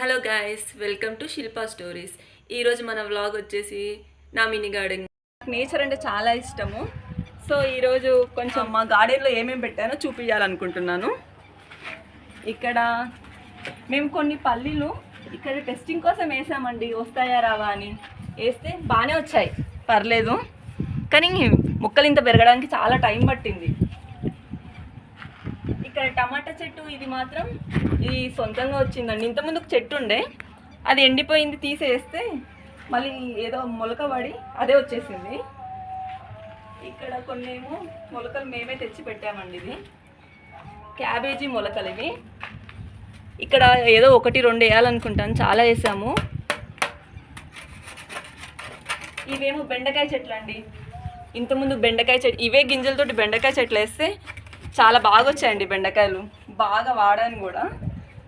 Hello guys, welcome to Shilpa stories. ఈరోజు మన vlog వచ్చేసి నా మినీ గార్డెన్. నేచర్ అంటే చాలా ఇష్టము. సో ఈరోజు కొంచెం మా గార్డెన్లో ఏమేమి పెట్టానో చూపించాలనుకుంటున్నాను. ఇక్కడ మేము కొన్ని పల్లీలు ఇక్కడ టెస్టింగ్ కోసం వేసామండి, వస్తాయా రావా అని. వేస్తే బాగానే వచ్చాయి, పర్లేదు. కానీ మొక్కలు ఇంత పెరగడానికి చాలా టైం పట్టింది. ఇక్కడ టమాటా చెట్టు ఇది మాత్రం ఇది సొంతంగా వచ్చిందండి. ఇంతకుముందుకు చెట్టు ఉండే, అది ఎండిపోయింది, తీసేస్తే మళ్ళీ ఏదో మొలక పడి అదే వచ్చేసింది. ఇక్కడ కొన్నేమో మొలకలు మేమే తెచ్చి పెట్టామండి. ఇది క్యాబేజీ మొలకలు ఇవి. ఇక్కడ ఏదో 1-2 వేయాలనుకుంటాను, చాలా వేసాము. ఇవేమో బెండకాయ చెట్లు అండి. ఇంతకుముందు బెండకాయ చెట్టు, ఇవే గింజలతోటి బెండకాయ చెట్లు వేస్తే చాలా బాగా వచ్చాయండి బెండకాయలు. బాగా వాడాను కూడా,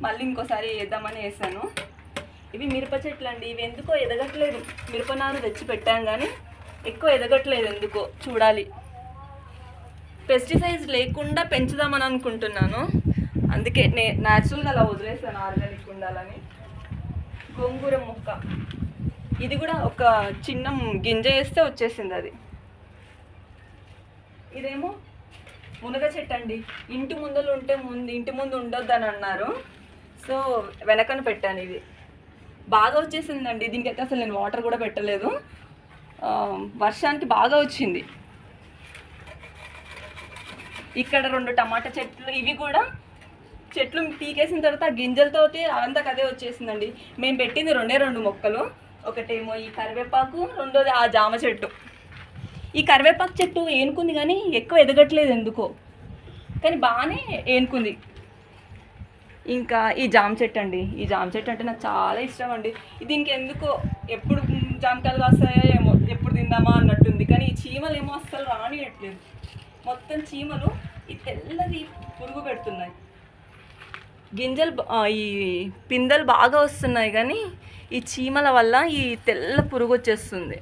మళ్ళీ ఇంకోసారి వేద్దామని వేసాను. ఇవి మిరప చెట్లు అండి. ఇవి ఎందుకో ఎదగట్లేదు. మిరపనారు తెచ్చి పెట్టాం కానీ ఎక్కువ ఎదగట్లేదు ఎందుకో, చూడాలి. పెస్టిసైడ్స్ లేకుండా పెంచుదామని అనుకుంటున్నాను, అందుకే న్యాచురల్గా అలా వదిలేసాను, ఆర్గానిక్ ఉండాలని. గోంగూర మొక్క ఇది కూడా ఒక చిన్న గింజ వేస్తే వచ్చేసింది అది. ఇదేమో మునగ చెట్టు అండి. ఇంటి ముందలు ఉంటే ఇంటి ముందు ఉండొద్దని అన్నారు, సో వెనకన పెట్టాను. ఇది బాగా వచ్చేసిందండి. దీనికైతే అసలు నేను వాటర్ కూడా పెట్టలేదు, వర్షానికి బాగా వచ్చింది. ఇక్కడ 2 టమాటా చెట్లు, ఇవి కూడా చెట్లు పీకేసిన తర్వాత గింజలతోటి అవంతకు అదే వచ్చేసిందండి. మేము పెట్టింది 2 మొక్కలు. ఒకటేమో ఈ కరివేపాకు, రెండోది ఆ జామ చెట్టు. ఈ కరివేపాకు చెట్టు ఏనుకుంది కానీ ఎక్కువ ఎదగట్లేదు ఎందుకో, కానీ బాగానే ఏనుకుంది. ఇంకా ఈ జామ చెట్టు అండి. ఈ జామ చెట్టు అంటే నాకు చాలా ఇష్టం అండి. దీనికి ఎందుకో ఎప్పుడు జామకాయలు కాస్తాయో ఏమో, ఎప్పుడు తిందామా అన్నట్టుంది. కానీ ఈ చీమలు ఏమో అస్సలు రానియట్లేదు. మొత్తం చీమలు ఈ తెల్లది పురుగు పెడుతున్నాయి. గింజలు ఈ పిందెలు బాగా వస్తున్నాయి కానీ ఈ చీమల వల్ల ఈ తెల్ల పురుగు వచ్చేస్తుంది.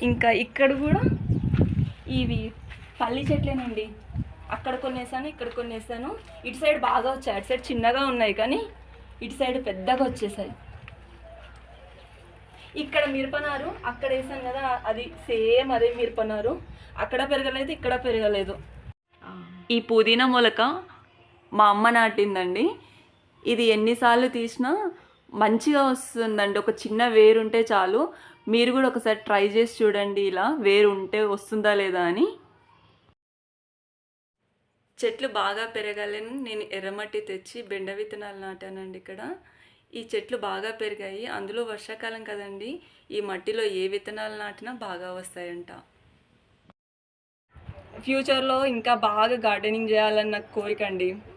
ఇంకా ఇక్కడ కూడా ఇవి పల్లి చెట్లేనండి. అక్కడ కొన్ని వేసాను, ఇక్కడ కొన్ని వేసాను. ఇటు సైడ్ బాగా వచ్చాయి, అటు సైడ్ చిన్నగా ఉన్నాయి కానీ ఇటు సైడ్ పెద్దగా వచ్చేసాయి. ఇక్కడ మిరపనారు అక్కడ వేసాను కదా, అది సేమ్ అదే మిరపనారు. అక్కడ పెరగలేదు, ఇక్కడ పెరగలేదు. ఈ పుదీనా మొలక మా అమ్మ నాటిందండి. ఇది ఎన్నిసార్లు తీసినా మంచిగా వస్తుందండి. ఒక చిన్న వేరు ఉంటే చాలు. మీరు కూడా ఒకసారి ట్రై చేసి చూడండి, ఇలా వేరు ఉంటే వస్తుందా లేదా అని. చెట్లు బాగా పెరగాలని నేను ఎర్రమట్టి తెచ్చి బెండ విత్తనాలు నాటానండి. ఇక్కడ ఈ చెట్లు బాగా పెరిగాయి. అందులో వర్షాకాలం కదండి, ఈ మట్టిలో ఏ విత్తనాలు నాటినా బాగా వస్తాయంట. ఫ్యూచర్లో ఇంకా బాగా గార్డెనింగ్ చేయాలన్న కోరిక అండి.